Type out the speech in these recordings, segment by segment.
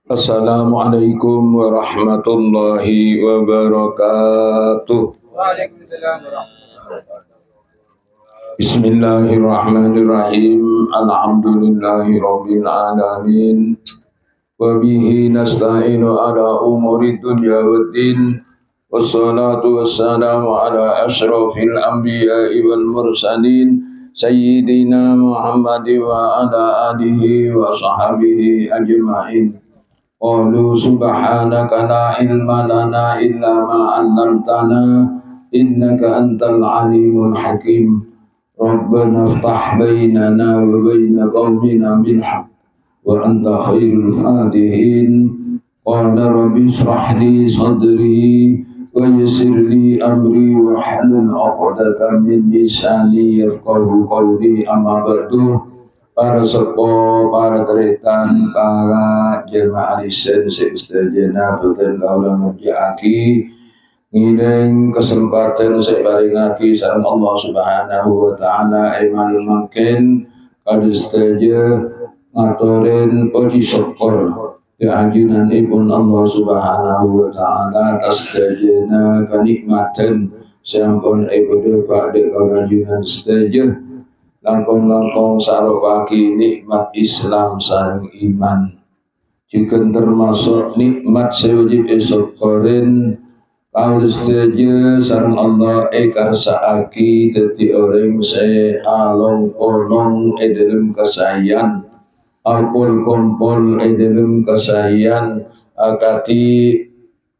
Assalamualaikum warahmatullahi wabarakatuh. Waalaikumsalam warahmatullahi wabarakatuh. Bismillahirrahmanirrahim. Alhamdulillahi rabbil alamin. Wa bihi nasta'inu ala umuri dunya waddin. Wassalatu wassalamu ala asyrafil anbiya'i wal mursalin Sayyidina Muhammad wa ala alihi wa sahbihi ajma'in. Qalu subhanaka la ilma lana illa ma 'allamtana innaka antal alimul hakim. Rabbana iftah bainana wa baina qaumina bil haqq wa anta khairul fatihin. Qala rabbi ishrah li sadri wa yassir li amri wa hlul 'uqdatam min lisani yafqahu qawli. Amma ba'du. Para sepo, para teritan, para jemaah risen sedaya boten kawula mulyakake ngiring kesempatan saya paringake sareng Allah Subhanahu wa taala iman mangken kados sedaya ngaturin puji syukur keanjunanipun Allah Subhanahu wa taala atas sedaya kanikmatan sampun ibadah badhe kalanjunan sedaya langkung-langkung sarupagi nikmat Islam sareng iman juga termasuk nikmat sewujud syukurin kaul sedaya sareng Allah karsakake dadi orang se along-olong dalam kesayan ampun kumpul dalam kesayan akati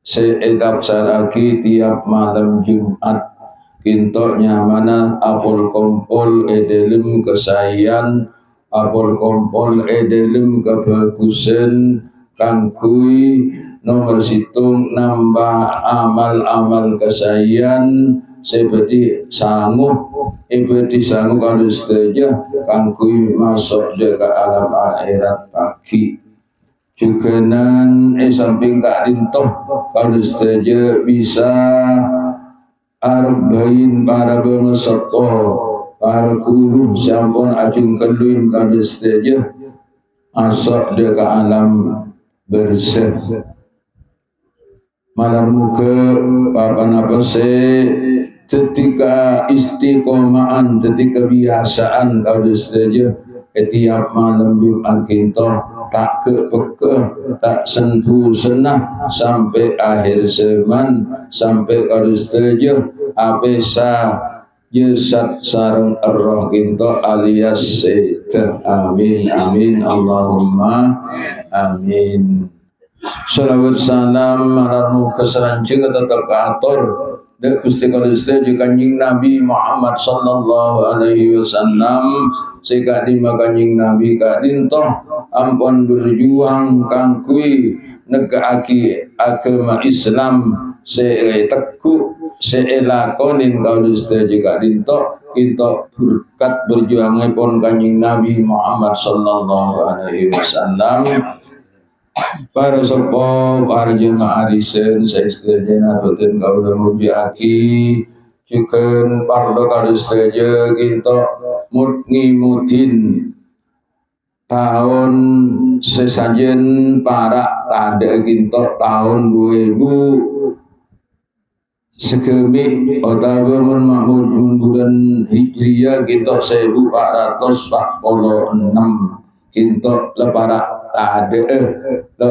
seedap saraki tiap malam Jumat kinto nyamana apol kompol edelem kesayan apol kompol edelem kebagusan kangkui nomor situng nambah amal-amal kesayan seperti sanggup kalau setuju kangkui masuk ke alam akhirat pagi juga nan samping kak rintoh kalau setuju bisa arba'in para pengesoko para guru sampun ajeng keluin kada setuju asok dia ke alam bersih malam muka apa se ketika istiqomaan ketika kebiasaan kada setuju setiap malam Jumat kita tak tak sentuh senah sampai akhir zaman sampai kalau setuju apesa jasad sarung roh kita alias seta. Amin amin Allahumma amin. Salawat salam maranu keseranjeng tetap atur dan Gusti Kalisti Kanjeng Nabi Muhammad sallallahu alaihi wasallam sekadima Kanjeng Nabi kadintoh ampun berjuang kangkui negaaki agama Islam seteku seelakonin Kalisti kadintoh kita berkat berjuangipun Kanjeng Nabi Muhammad sallallahu alaihi wasallam. Para sopo para jemaah risen sedaya boten kawula mulyakake juga parlo karo sedaya kita mudin tahun sesajen para tanda kita tahun 2000 sekemi otawa mun bulan Hijriah kita 1446 kita lebaran ada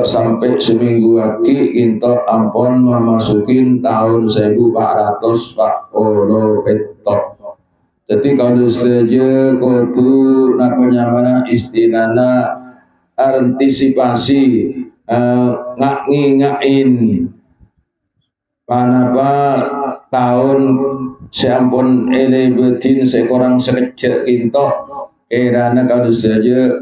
sampai seminggu lagi kita ampun memasukin tahun 1440 petok. Jadi kalau saja kudu namanya istilahnya antisipasi ngain panapa tahun sampun elebetin sekurang sekecil kita erana kalau saja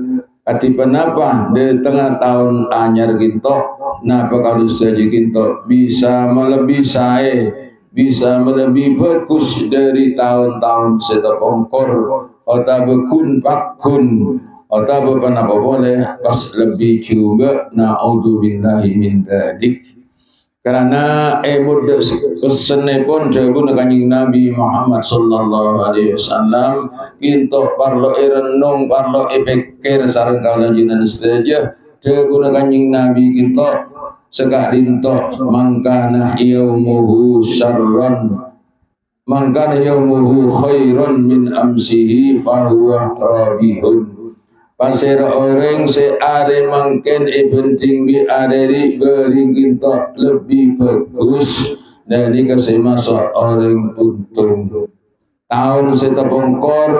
ati penapa di tengah tahun anyar kita napa kalau saja kita bisa melebihi saya bisa melebihi bagus dari tahun-tahun setepongkor atau kun pakun atau penapa boleh pas lebih juga na'udzubillahi min dzalik. Karena pesenipun dawuh Kanjeng Nabi Muhammad sallallahu alaihi wasallam kinto parlo renung parlo pikir sareng kawula jenengan sedaya Deguna kanjing Nabi kita sekadinto mangkana yaumuhu syarran mangkana yaumuhu khairan min amsihi fahuwa rabihun. Pasir orang seare mangken penting bi aderi beri kita lebih bagus dari kesemasa orang untung. Tahun setepengkor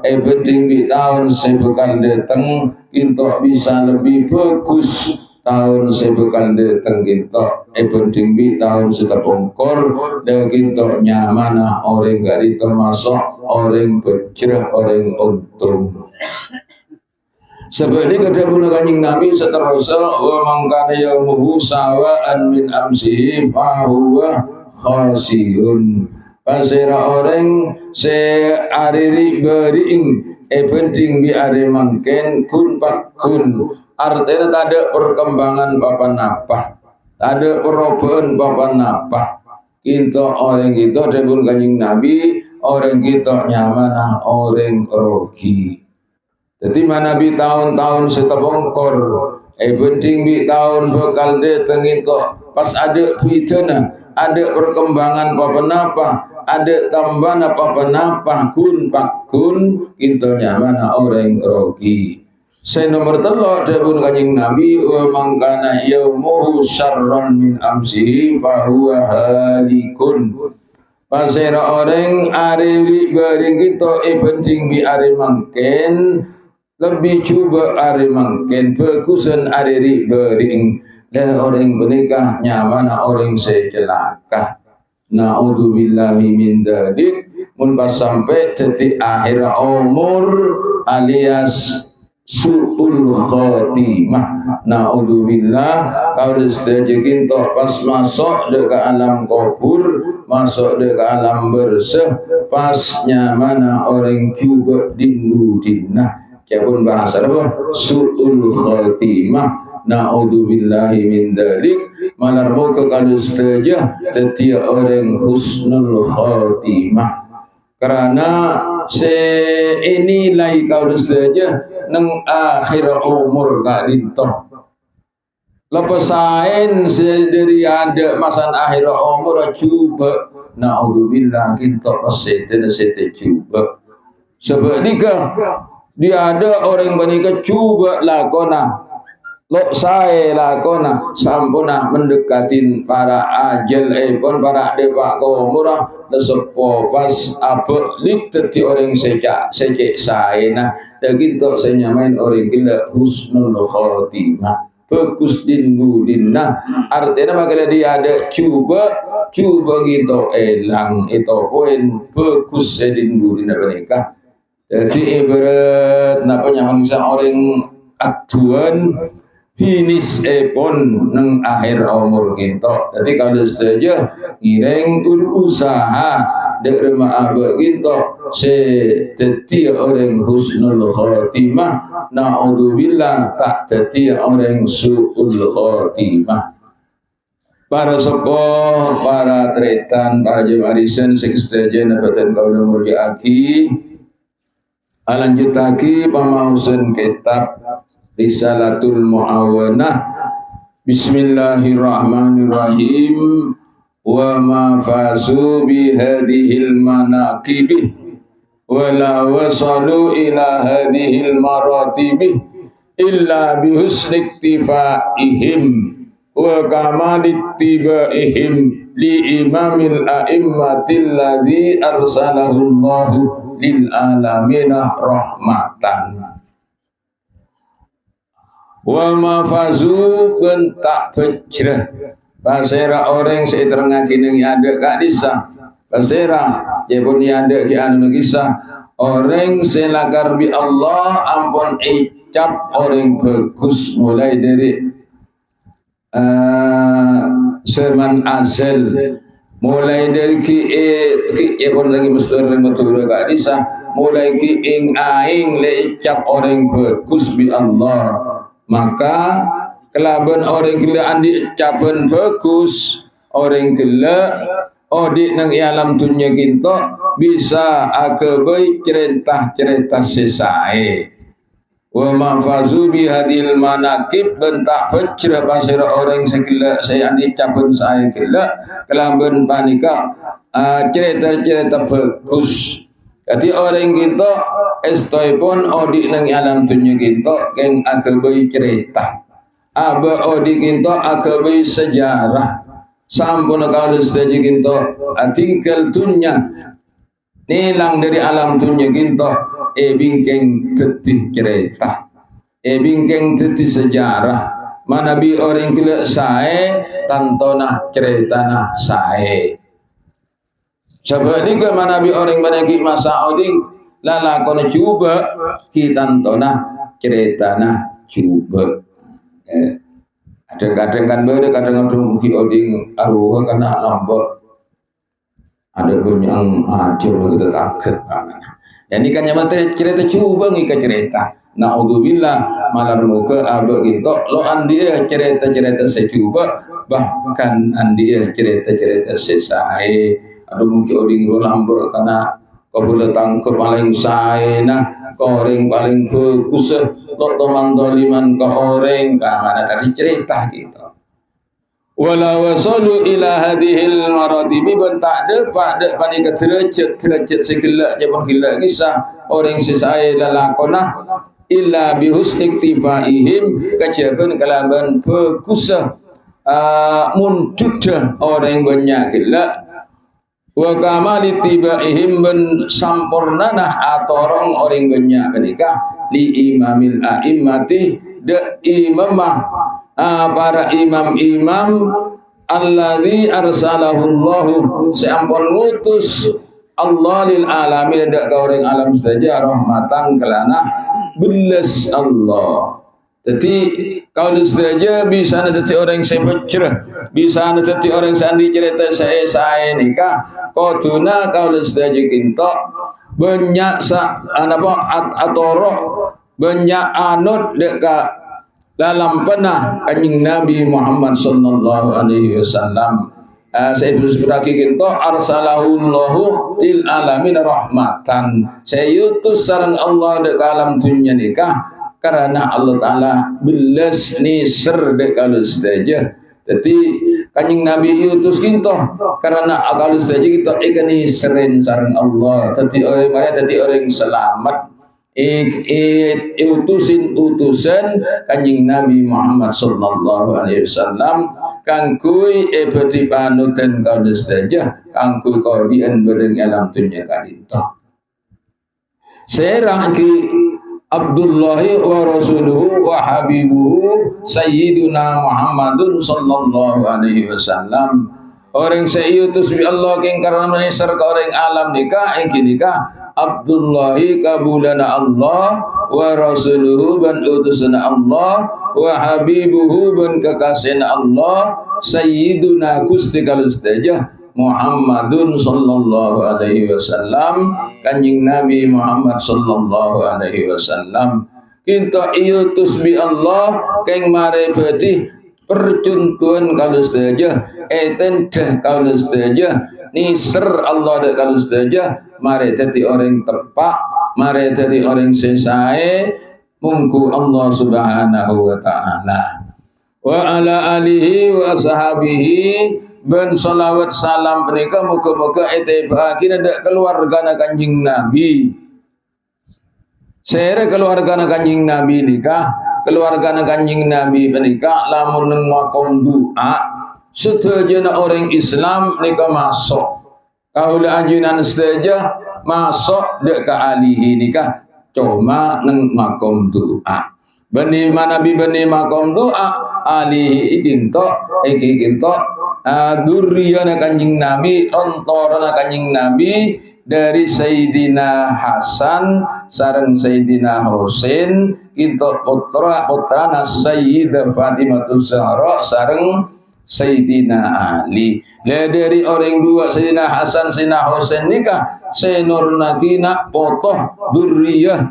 penting bi tahun sebekal datang kita bisa lebih bagus. Tahun sebekal datang kita penting bi tahun setepengkor dan kita nyaman orang gak termasuk orang bercerah orang untung. Seperti kata guna kanjing Nabi seterusnya wa mangkana yaumuhu sawa'an min amsihi fahuwa khasirun. Pasira orang se ariri bering penting bi are mangken kun pakun. Artinya tak ada perkembangan papan apa, tak ada perubahan papan apa. Kita orang kita dengan kanjing Nabi orang kita nyaman orang rogi. Jadi mana bi tahun-tahun setepengkor, penting bi tahun bekal datang itu pas ada fitnah, ada perkembangan apa-apa, ada tambahan apa-apa, kun pakun, kita nyaman orang rogi. Saya nomor telur jabun kanjing Nabi wa mangkana yaumuhu syarran min amsihi fahuwa halikun. Pasera orang are bering kita penting bi are mangken lebih cuba are mangken fokusan are bering dah orang menikah nyaman orang secelaka. Na'udzubillahi min dzalik mun pas sampai titik akhir umur alias su'ul khatimah. Na'udzubillah kalau setuju toh pas masuk ke alam kubur, masuk ke alam bersih, pas nyaman orang cuba dinah. Siapun bahasa apa? Su'ul khatimah. Na'udzubillahi min dzalik. Malar muka kalau setuju setiap orang husnul khatimah. Karena inilah kalau saja nang akhir umur kalito. Lepasain dari ada masa akhir umur coba. Naudzubillah kita pesetan coba. Sebab nikah dia ada orang menikah coba lakona. Lo saya lakona sampuna mendekatin para ajal pun para dewa komura lesepo pas apa lit teti orang secak saya nah begitu saya nyamain orang gila husnul khatimah bagus dinah artinya makanya dia ada coba gitu elang itu poin bagus dinah mereka jadi ibarat napa nyamain orang aduan finish pun neng akhir umur kita. Jadi kalau setuju ngireng berusaha dari rumah abah kita setiap orang husnul khatimah. Na'udzubillah tak setiap orang su'ul khatimah. Para sepuh, para tretan, para jemarisan seksdaja nafatan kaula murji'aki lanjut lagi pemausan kitab Risalatul Mu'awanah. Bismillahirrahmanirrahim. Wa ma fasu bihadihil manaqibih wa la wasalu ila hadihil maratibih illa bihusni iktifaihim wa kamalittibaihim li imamil a'immatil ladzi arsalahullahu lil alamina rahmatan. Wa mafazu bentak pecrah pasera orang seterengah kini ada kak disa pasera jepun ada ki anu kisah orang selakar bi Allah ampun icap orang bagus mulai dari serman azal mulai dari ki jepun lagi mestur betul kak disa mulai ki ing aing le icap orang bagus bi Allah. Maka kelaban orang gila andi capen bagus orang gila odik nang alam dunia kita bisa akabai cerita-cerita sesai wa mafazu bi hadil manakib bentak fajr pasir orang sekila saya andi cafun saya kila kelamben panika cerita-cerita fokus. Jadi orang kita estoi pun odik nang alam dunia kita keng akabai cerita aba odik kita akabai sejarah sampun kalau saja kita tinggal dunia nilang dari alam dunia kita bingkeng tetih cerita bingkeng tetih sejarah mana bi orang kila sae tantona cerita nah sae sebab ni ke mana bi orang banyak masa oding lala kona cuba kita tantona cerita nah cuba kadang-kadang kan kadang-kadang mungkin oding aruh karena lambat ada pun yang cuma kita takut banget. Yang ini kan yang mata cerita cuba ngika cerita. Naudzubillah malam muka abang kita lo andia cerita-cerita saya cuba bahkan andia cerita-cerita saya ada mungkin oding lo lambat karena kau boleh tangkap paling saya nah koreng paling fokus lo tomang doliman ke orang mana tadi cerita kita. Wala wasalu ila hadhil maratibi bentak de pada panika derajat segala jaban gila kisah orang sesai lalakona illa bihus iktifaihim kajaban kalaban fokus mundudah orang banyak gila wa kamali tibaihim ben sampurnanah atorong orang banyak menikah li imamil a'immati de imamah para imam-imam alladzi arsalahullahu seampun ngutus Allah lil alamin dak ka orang alam saja rahmatan kelana belas Allah. Jadi kalau saja bisa nanti orang sefajr, bisa nanti orang sandi cerita saya nikah, koduna kalau saja kita banyak atoro banyak anut dekat dalam penah kanjing Nabi Muhammad sallallahu alaihi wasallam. Saya berarti kita arsalahullahu lil alamin rahmatan. Saya utus sareng Allah dekat alam dunia nikah karena Allah Taala belas nisr dekat saja. Jadi kanjing Nabi utus kita karena akal saja kita ikan nisrin sareng Allah. Jadi orang selamat. Utusan kanjing Nabi Muhammad sallallahu alaihi wasallam kangkui ebeti panutan kau saja kangkui kau dian bereng alam dunia kadita serang ki Abdullah wa rasuluhu wa habibuhu sayyiduna Muhammadun sallallahu alaihi wasallam orang sayutus bi Allah keng karena menisar ke orang alam nikah nikah Abdullahi kabulana Allah wa rasuluhu ban utusana Allah wa habibuhu ban kekasihna Allah sayyiduna gusti kalustajah Muhammadun sallallahu alaihi wasallam kanjing Nabi Muhammad sallallahu alaihi wasallam kita iutus bi Allah keng mare betih percuntuan kalustajah etendah kalustajah nisr Allah dak kalustajah mari jadi orang tepak, mari jadi orang sesae, mungku Allah subhanahu wa ta'ala. Wa ala alihi wa sahabihi ben salawat salam mereka muka-muka etibakin ada keluarga kanjing Nabi. Sere keluarga kanjing Nabi nikah, keluarga kanjing Nabi menikah lamun nang makom doa, setuju orang Islam nikah masuk. Kaula anjunan saja masuk dek ke alihi nikah cuma neng makom doa. Bani manabi bani makom doa alihi ikinto duriyana kanjing Nabi ontorana kanjing Nabi dari Sayyidina Hasan sareng Sayyidina Husain kita putrana Sayyidah Fatimatus Zahra sareng Sayyidina Ali. Dari orang dua Sayyidina Hasan Sayyidina Husain nikah senur nakina potoh duriyah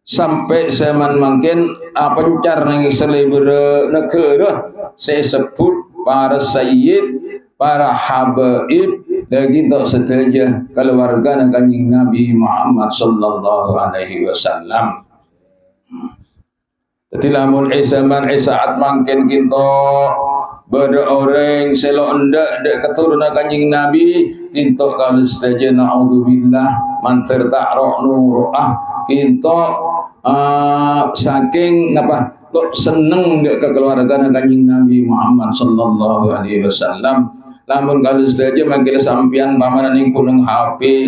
sampai zaman makin pencar nang selebere negara saya sebut para sayyid para habaib lagi untuk seterusnya keluarga kanjeng Nabi Muhammad sallallahu alaihi wasallam. Jadi lamun zaman saat mangken kita beroreng selok ndak dek keturunan Kanjeng Nabi kita kalau sedaja naudzubillah mantir ta'ra nurah kita saking napa kok seneng dek kekeluargaan Kanjeng Nabi Muhammad sallallahu alaihi wasallam. Lamun kalau sedaja mangkil sampean pamanan ning gunung HP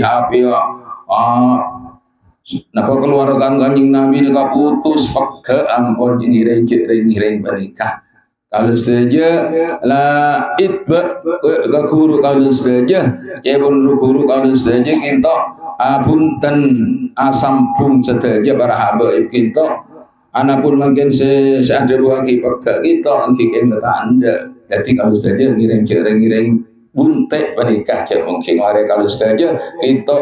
napa keluargaan Kanjeng Nabi nika putus pege ampun ngireng mereka. Kalau saja la itba ke guru kalau saja cebon guru kalau saja kita punten asampung saja para habaib kita anapun mungkin seada dua pege kita engke tanda. Jadi kalau saja ngireng buntek menikah ya mungkin ada kalau saja kita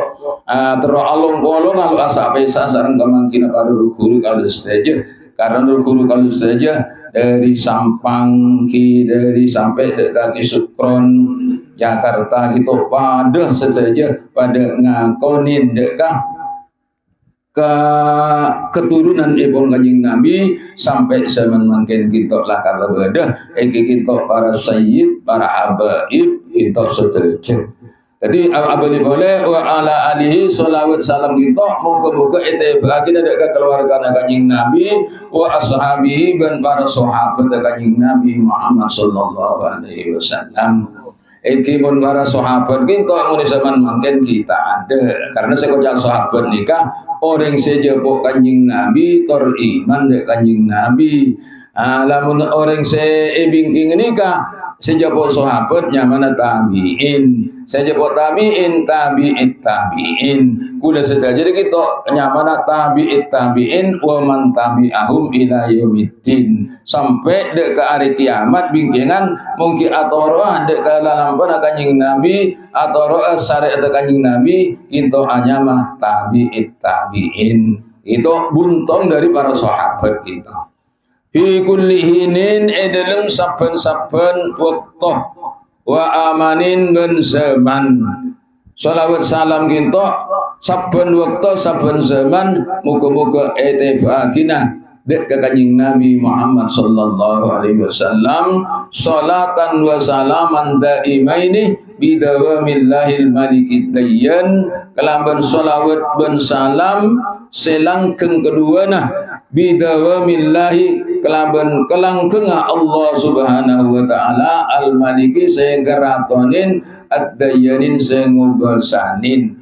teralung-alung kalau asa pesa sareng kemangkin baru guru kalau saja karena guru kalau saja dari Sampang dari sampai ke kaki Sukron Jakarta itu pada saja pada ngakonin dekah ke keturunan ibu Kanjeng Nabi sampai zaman mungkin kita lakar bedah kita para sayyid para habaib kita seterusnya. Jadi abadi boleh wa ala alihi sholawat salam kita muka-muka itibah kita dekat keluarga Kanjeng Nabi wa ashabihi dan para sahabat Kanjeng Nabi Muhammad sallallahu alaihi wasallam. Ikimun para sahabat kita mun zaman mangken kita ada karena sekojak sahabat nikah orang sejepok Kanjeng Nabi tor iman dek Kanjeng Nabi. Lamun orang bingking nikah sejepok sahabat nyamana tabiin sejepok tabiin kuda sejajar kita nyamana tabiin wa man tabi'ahum ila yaumiddin sampai dek ke hari kiamat bingkingan mungkin atoroah dek ke lalampan Kanjeng Nabi atoroah syariat Kanjeng Nabi kita hanya mah tabiin itu buntong dari para sahabat kita. Fi kulli hinin dalam saben-saben waktu wa amanin ben zaman sholawat salam kita saben waktu saben zaman muga-muga itibakina dek Kanjeng Nabi Muhammad sallallahu alaihi wasallam salatan wa salaman daimaini bidawamillahil malikid dayyan kalaban sholawat ben salam selangkeng keduana bidawamillahi kelaban kelangkeng Allah subhanahu wa ta'ala al-maliki sehingga ratonin ad-dayyanin sehingga basanin.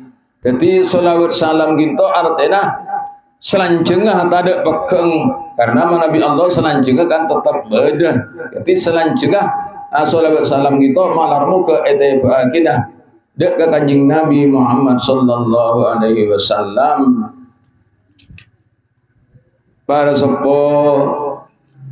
Jadi sholawat salam kita artinya selanjengah tak pekeng karena Nabi Allah selanjengah kan tetap beda. Jadi selanjengah sholawat salam kita malarmu ke itibakina dek ke Kanjeng Nabi Muhammad sallallahu alaihi wasallam. Para sepuh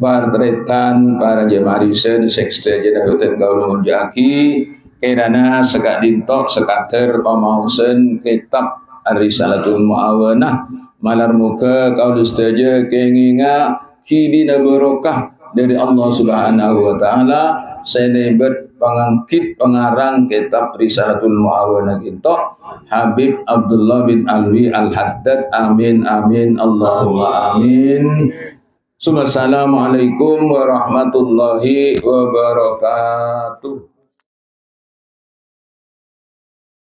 para tretan, para jemarisan, sekste jenazah gaul munjaki, kerana sekak dintok, sekater pamausen kitab Ar-Risalatul Mu'awanah, malar muka kaul istaja kenginga kidina barokah dari Allah Subhanahu wa taala, senebet pangangkit pengarang kitab Risalatul Mu'awanah kita Habib Abdullah bin Alwi Al-Haddad. Amin amin Allahumma amin. Assalamualaikum warahmatullahi wabarakatuh.